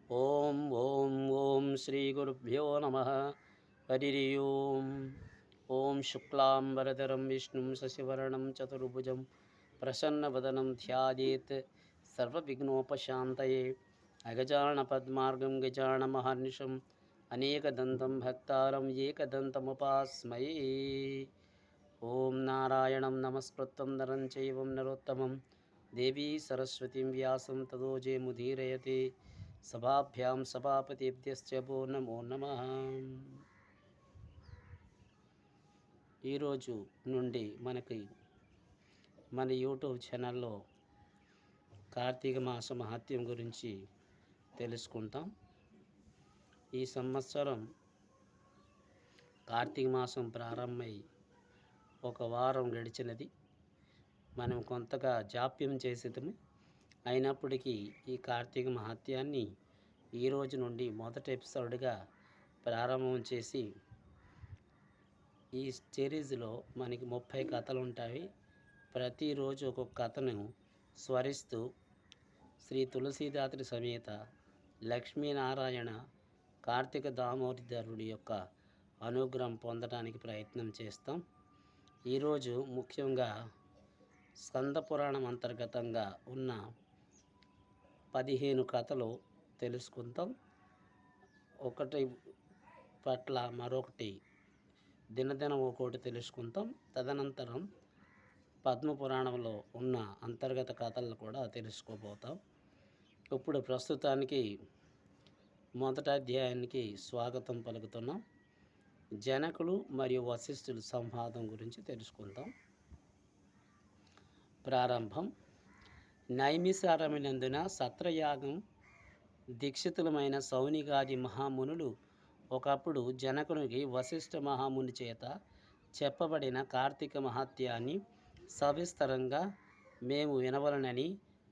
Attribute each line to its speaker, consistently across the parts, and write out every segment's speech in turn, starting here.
Speaker 1: ఓం ఓం ఓం శ్రీ గురుభ్యో నమ. హరి ఓం. ఓం శుక్లాంబరధరం విష్ణుం శశివర్ణం చతుర్భుజం ప్రసన్నవదనం ధ్యాయేత్ సర్వవిఘ్నోపశాంతయే. అగజాన పద్మార్గం గజాన మహర్నిశం అనేకదంతం భక్తారం ఏకదంతముపాస్మయే. ఓం నారాయణం నమస్కృత్యం నరం చైవం నరోత్తమం దేవీ సరస్వతిం వ్యాసం తదో జయముదీరయతే. సభాభ్యాం సభాపతిభ్యశ్చ నమో నమః. ఈరోజు నుండి మన యూట్యూబ్ ఛానల్లో కార్తీక మాస మహత్యం గురించి తెలుసుకుంటాం. ఈ సంవత్సరం కార్తీక మాసం ప్రారంభమై ఒక వారం గడిచినది. మనం కొంతగా జాప్యం చేసేదము. అయినప్పటికీ ఈ కార్తీక మహత్యాన్ని ఈరోజు నుండి మొదటి ఎపిసోడ్గా ప్రారంభం చేసి, ఈ సిరీస్లో మనకి 30 కథలు ఉంటాయి. ప్రతిరోజు ఒక్కొక్క కథను స్మరిస్తూ శ్రీ తులసీదాత్రి సమేత లక్ష్మీనారాయణ కార్తీక దామోదరుడి యొక్క అనుగ్రహం పొందడానికి ప్రయత్నం చేస్తాం. ఈరోజు ముఖ్యంగా స్కంద పురాణం అంతర్గతంగా ఉన్న 15 కథలు తెలుసుకుంటాం. ఒకటి పట్ల మరొకటి దినదినం ఒక్కోటి తెలుసుకుంటాం. తదనంతరం పద్మపురాణంలో ఉన్న అంతర్గత కథలను కూడా తెలుసుకోబోతాం. ఇప్పుడు ప్రస్తుతానికి మొదటి అధ్యాయానికి స్వాగతం పలుకుతున్నాం. జనకులు మరియు వశిష్ఠుల సంవాదం గురించి తెలుసుకుందాం. ప్రారంభం. నైమిసారణ్యనందున సత్రయాగం దీక్షితులమైన సౌనికాది మహామునులు ఒకప్పుడు జనకునికి వశిష్ఠ మహాముని చేత చెప్పబడిన కార్తీక మహాత్యాన్ని సవిస్తరంగా మేము వినవలనని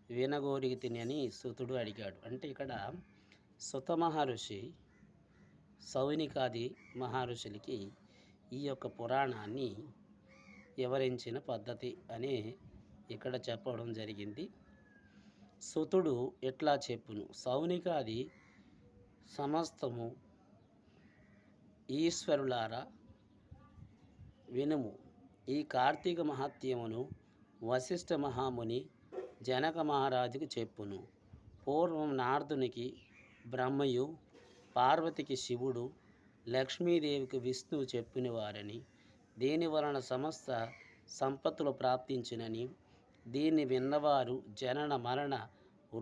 Speaker 1: వినగోరికి తినని సుతుడు అడిగాడు. అంటే ఇక్కడ సుత మహర్షి సౌనికాది మహర్షులకి ఈ యొక్క పురాణాన్ని వివరించిన పద్ధతి అని ఇక్కడ చెప్పడం జరిగింది. సుతుడు ఎట్లా చెప్పును: సౌనికాది సమస్తము ఈశ్వరులారా వినుము. ఈ కార్తీక మహత్యమును వశిష్ఠ మహాముని జనక మహారాజుకు చెప్పును. పూర్వం నారదునికి బ్రహ్మయు, పార్వతికి శివుడు, లక్ష్మీదేవికి విష్ణువు చెప్పిన వారని, దీని వలన సమస్త సంపత్తులు ప్రాప్తించునని, దీన్ని విన్నవారు జనన మరణ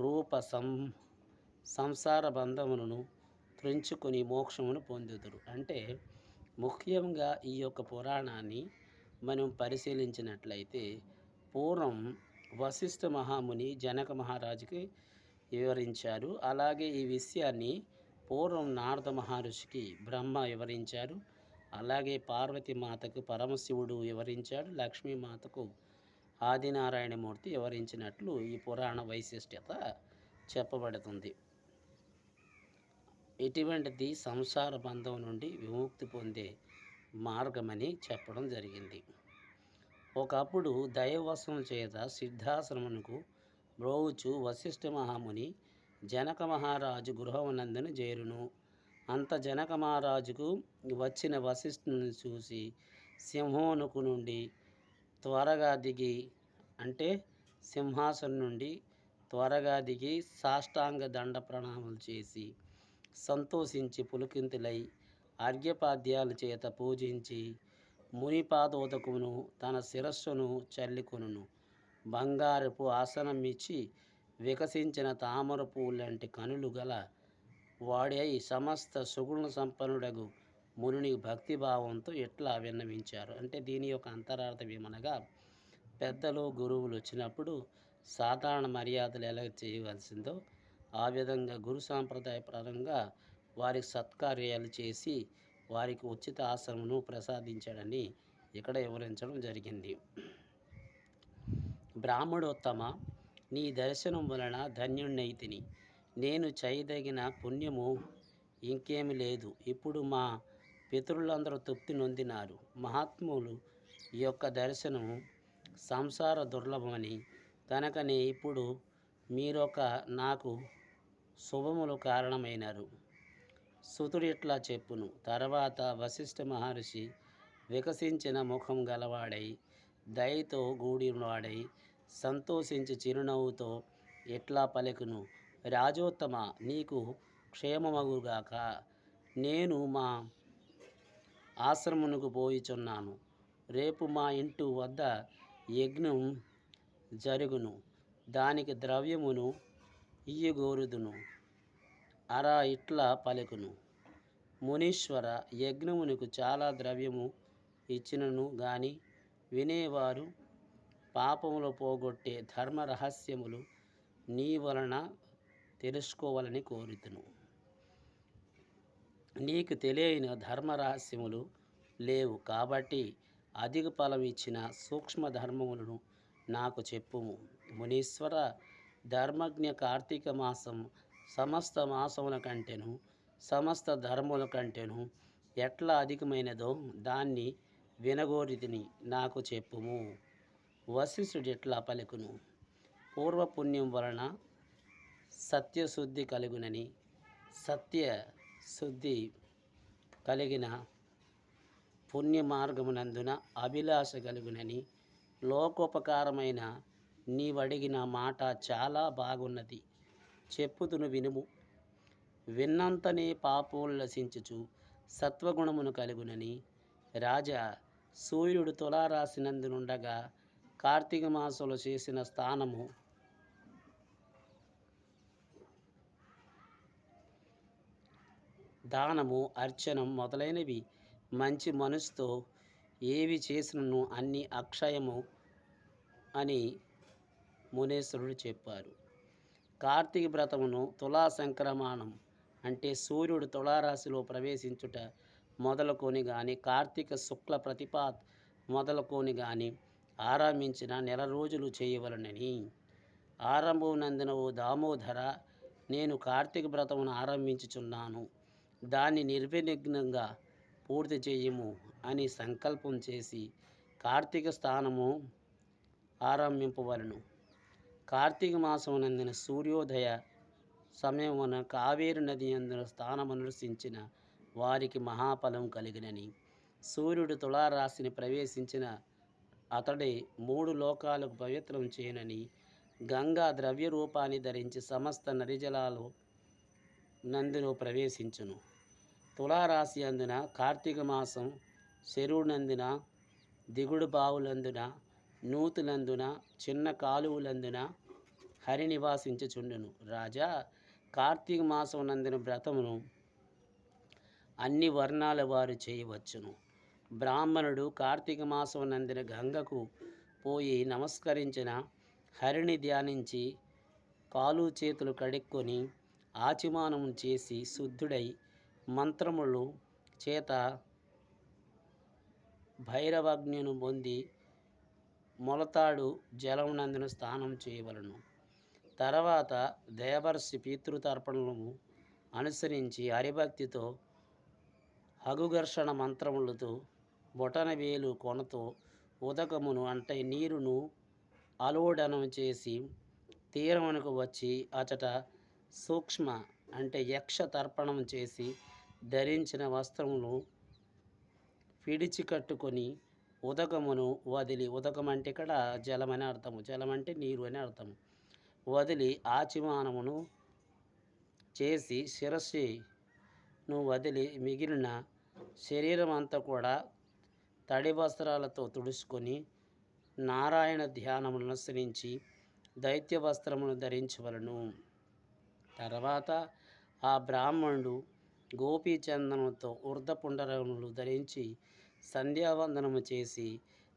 Speaker 1: రూప సంసార బంధములను త్రుంచుకొని మోక్షమును పొందుదురు. అంటే ముఖ్యంగా ఈ యొక్క పురాణాన్ని మనం పరిశీలించినట్లయితే పూర్వం వశిష్ఠ మహాముని జనక మహారాజుకి వివరించారు. అలాగే ఈ విషయాన్ని పూర్వం నారద మహర్షికి బ్రహ్మ వివరించారు. అలాగే పార్వతీ మాతకు పరమశివుడు వివరించాడు. లక్ష్మీమాతకు ఆదినారాయణమూర్తి వివరించినట్లు ఈ పురాణ వైశిష్ట్యత చెప్పబడుతుంది. ఇటువంటిది సంసార బంధం నుండి విముక్తి పొందే మార్గమని చెప్పడం జరిగింది. ఒకప్పుడు దైవవశం చేత సిద్ధాశ్రమునకు బ్రోవుచు వశిష్ఠ మహాముని జనక మహారాజు గృహమునందున చేరును. అంత జనక మహారాజుకు వచ్చిన వశిష్ఠుని చూసి సింహమునకు నుండి త్వరగా దిగి, అంటే సింహాసనం నుండి త్వరగా దిగి సాష్టాంగ దండ ప్రణామాలు చేసి సంతోషించి పులకింతులై అర్ఘ్యపాద్యాల చేత పూజించి మునిపాదోదకమును తన శిరస్సును చల్లికొనును. బంగారపు ఆసనం ఇచ్చి వికసించిన తామర పువ్వు లాంటి కనులు గల వాడై సమస్త సుగుణ సంపన్నుడగు ముని భక్తిభావంతో ఇట్లా విన్నవించారు. అంటే దీని యొక్క అంతరార్థం ఏమనగా, పెద్దలు గురువులు వచ్చినప్పుడు సాధారణ మర్యాదలు ఎలా చేయవలసిందో ఆ విధంగా గురు సాంప్రదాయ పరంగా వారికి సత్కార్యాలు చేసి వారికి ఉచిత ఆసనమును ప్రసాదించాడని ఇక్కడ వివరించడం జరిగింది. బ్రాహ్మణోత్తమ, నీ దర్శనం వలన ధన్యుణ్ణైతిని. నేను చేయదగిన పుణ్యము ఇంకేమి లేదు. ఇప్పుడు మా పితరులందరూ తృప్తి నొందినారు. మహాత్ములు ఈ యొక్క దర్శనము సంసార దుర్లభమని కనుకనే ఇప్పుడు మీరొక నాకు శుభములు కారణమైనరు. సుతుడు ఇట్లా చెప్పును. తర్వాత వశిష్ఠ మహర్షి వికసించిన ముఖం గలవాడై, దయతో కూడినవాడై, సంతోషించి చిరునవ్వుతో ఇట్లా పలికెను. రాజోత్తమ, నీకు క్షేమమగుగాక. నేను మా ఆశ్రమునకు పోయిచున్నాను. రేపు మా ఇంటి వద్ద యజ్ఞం జరుగును. దానికి ద్రవ్యమును ఇయ్యగోరుదును. అరా ఇట్లా పలుకును. మునీశ్వర, యజ్ఞమునకు చాలా ద్రవ్యము ఇచ్చినను గాని వినేవారు పాపములు పోగొట్టే ధర్మ రహస్యములు నీ వలన తెలుసుకోవాలని కోరుతును. నీకు తెలియని ధర్మ రహస్యములు లేవు కాబట్టి అధిక ఫలం ఇచ్చిన సూక్ష్మ ధర్మములను నాకు చెప్పుము. మునీశ్వర, ధర్మజ్ఞ కార్తీక మాసం సమస్త మాసముల కంటేను సమస్త ధర్మముల కంటేను ఎట్లా అధికమైనదో దాన్ని వినగోరితిని, నాకు చెప్పుము. వశిష్ఠుడు ఎట్లా పలుకును. పూర్వపుణ్యం వలన సత్యశుద్ధి కలుగునని, సత్యశుద్ధి కలిగిన పుణ్య మార్గమునందున అభిలాష కలుగునని, లోకోపకారమైన నీవడిగిన మాట చాలా బాగున్నది, చెప్పుతును వినుము. విన్నంతనే పాపములు నశించుచు సత్వగుణమును కలుగునని. రాజా, సూర్యుడు తులారాశినందునుండగా కార్తీక మాసంలో చేసిన స్నానము, దానము, అర్చనం మొదలైనవి మంచి మనసుతో ఏవి చేసినను అన్ని అక్షయము అని మునేశ్వరుడు చెప్పారు. కార్తీక వ్రతమును తులా సంక్రమణం అంటే సూర్యుడు తులారాశిలో ప్రవేశించుట మొదలుకొని కానీ, కార్తీక శుక్ల ప్రతిపాద్ మొదలుకొని కానీ ఆరంభించిన నెల రోజులు చేయవలనని. ఆరంభమునందున ఓ దామోదర, నేను కార్తీక వ్రతమును ఆరంభించుచున్నాను, దాన్ని నిర్విఘ్నంగా పూర్తి చేయము అని సంకల్పం చేసి కార్తీక స్నానము ఆరంభింపవలను. కార్తీక మాసమునందున సూర్యోదయ సమయమున కావేరి నది అందున స్థానమనుసరించిన వారికి మహాఫలం కలిగినని. సూర్యుడు తులారాశిని ప్రవేశించిన అతడే 3 లోకాలకు పవిత్రం చేయనని. గంగా ద్రవ్య రూపాన్ని ధరించి సమస్త నదిజలాలు నందులో ప్రవేశించును. తులారాశి అందున కార్తీక మాసం చెరువునందున, దిగుడు బావులందున, నూతులందున, చిన్న కాలువలందున హరి నివాసించుచుండును. రాజా, కార్తీక మాసం నందున వ్రతమును అన్ని వర్ణాల వారు చేయవచ్చును. బ్రాహ్మణుడు కార్తీక మాసం నందున గంగకు పోయి నమస్కరించిన హరిని ధ్యానించి కాలు చేతులు కడుక్కొని ఆచమానము చేసి శుద్ధుడై మంత్రములు చేత భైరవజ్ఞను పొంది మొలతాడు జలమునందున స్నానం చేయవలను. తర్వాత దేవర్షి పితృతర్పణలను అనుసరించి హరిభక్తితో హగుఘర్షణ మంత్రములతో బొటనవేలు కొనతో ఉదకమును అంటే నీరును అలోడనం చేసి తీరమునకు వచ్చి అచట సూక్ష్మ అంటే యక్ష తర్పణం చేసి ధరించిన వస్త్రమును పిడిచి కట్టుకొని ఉదకమును వదిలి, ఉదకం అంటే ఇక్కడ జలమని అర్థము, జలం అంటే నీరు అని అర్థము, వదిలి ఆచమానమును చేసి శిరస్సును వదిలి మిగిలిన శరీరం అంతా కూడా తడి వస్త్రాలతో తుడుచుకొని నారాయణ ధ్యానమును అనుసరించి దైత్య వస్త్రమును ధరించవలను. తర్వాత ఆ బ్రాహ్మణుడు గోపీచందనంతో ఊర్ధపుండరములు ధరించి సంధ్యావందనము చేసి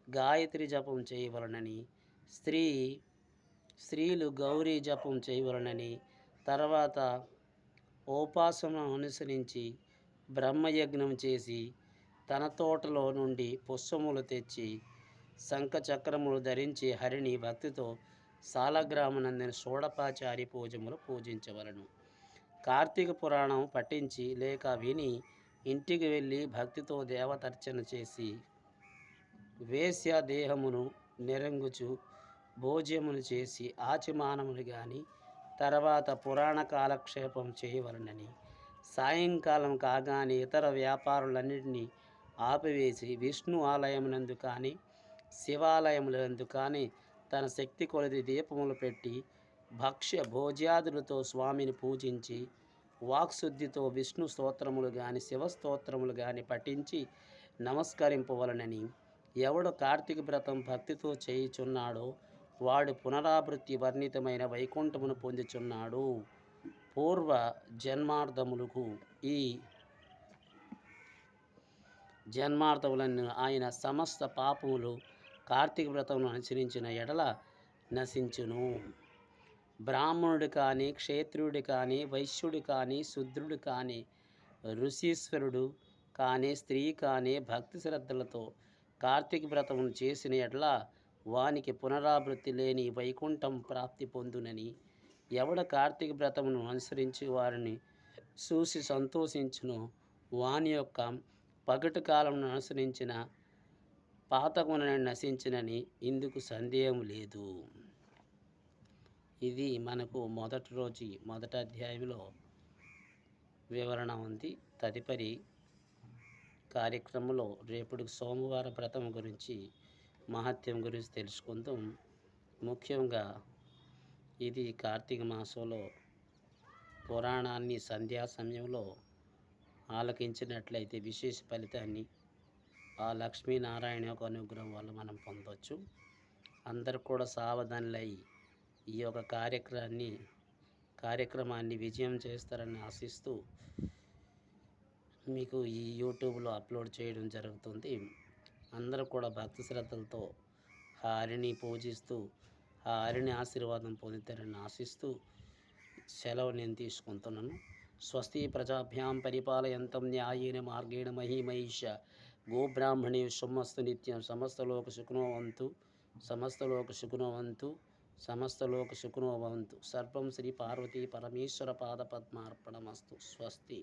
Speaker 1: గాయత్రి జపం చేయవలనని. స్త్రీలు గౌరీ జపం చేయవలనని. తర్వాత ఉపాసన అనుసరించి బ్రహ్మయజ్ఞం చేసి తన తోటలో నుండి పుష్పములు తెచ్చి శంఖచక్రములు ధరించి హరిని భక్తితో సాలగ్రామనందిన షోడపాచారి పూజములు పూజించవలను. కార్తీక పురాణం పఠించి లేక విని ఇంటికి వెళ్ళి భక్తితో దేవతర్చన చేసి వేశ్య దేహమును నిరంగుచు భోజ్యమును చేసి ఆచమానమును గాని తర్వాత పురాణ కాలక్షేపం చేయవలనని, సాయంకాలం కాగానే ఇతర వ్యాపారులన్నింటినీ ఆపివేసి విష్ణు ఆలయమునందు కానీ శివాలయములందు కానీ తన శక్తి కొలది దీపములు పెట్టి భక్ష్య భోజ్యాదులతో స్వామిని పూజించి వాక్శుద్ధితో విష్ణు స్తోత్రములు గాని శివస్తోత్రములు గాని పఠించి నమస్కరింపవలనని, ఎవడు కార్తీక వ్రతం భక్తితో చేయుచున్నాడో వాడు పునరావృత్తి వర్ణితమైన వైకుంఠమును పొందుచున్నాడు. పూర్వ జన్మార్థములకు ఈ జన్మార్థములను ఆయన సమస్త పాపములు కార్తీక వ్రతమును అనుసరించిన ఎడల నశించును. బ్రాహ్మణుడు కానీ క్షేత్రుడు కానీ వైశ్యుడు కానీ శూద్రుడు కానీ ఋషీశ్వరుడు కానీ స్త్రీ కానీ భక్తి శ్రద్ధలతో కార్తీక వ్రతమును చేసిన ఎడల వానికి పునరావృత్తి లేని వైకుంఠం ప్రాప్తి పొందునని, ఎవడ కార్తీక వ్రతమును అనుసరించి వారిని చూసి సంతోషించును వాని యొక్క పగటి కాలమును అనుసరించిన పాతకునని నశించినని ఇందుకు సందేహం లేదు. ఇది మనకు మొదటి అధ్యాయంలో వివరణ ఉంది. తదుపరి కార్యక్రమంలో రేపటి సోమవార వ్రతం గురించి మహత్యం గురించి తెలుసుకుందాం. ముఖ్యంగా ఇది కార్తీక మాసంలో పురాణాన్ని సంధ్యా సమయంలో ఆలకించినట్లయితే విశేష ఫలితాన్ని ఆ లక్ష్మీనారాయణ యొక్క అనుగ్రహం వల్ల మనం పొందవచ్చు. అందరూ కూడా సావధానులై ఈ యొక్క కార్యక్రమాన్ని విజయం చేస్తారని ఆశిస్తూ మీకు ఈ యూట్యూబ్లో అప్లోడ్ చేయడం జరుగుతుంది. అందరూ కూడా భక్తి శ్రద్ధలతో ఆ హరిని పూజిస్తూ ఆ హరిని ఆశీర్వాదం పొందుతారని ఆశిస్తూ సెలవు నేను తీసుకుంటున్నాను. స్వస్తి ప్రజాభ్యాం పరిపాలయంతం న్యాయేన మార్గేణ మహీమహిష గోబ్రాహ్మణే శుభమస్తు నిత్యం. సమస్తలోక సుఖినోవంతు సమస్తలోక సుఖినోవంతు సమస్తలోక సుఖినోవంతు. సర్వం శ్రీ పార్వతీ పరమేశ్వర పాదపద్మార్పణమస్తు. స్వస్తి.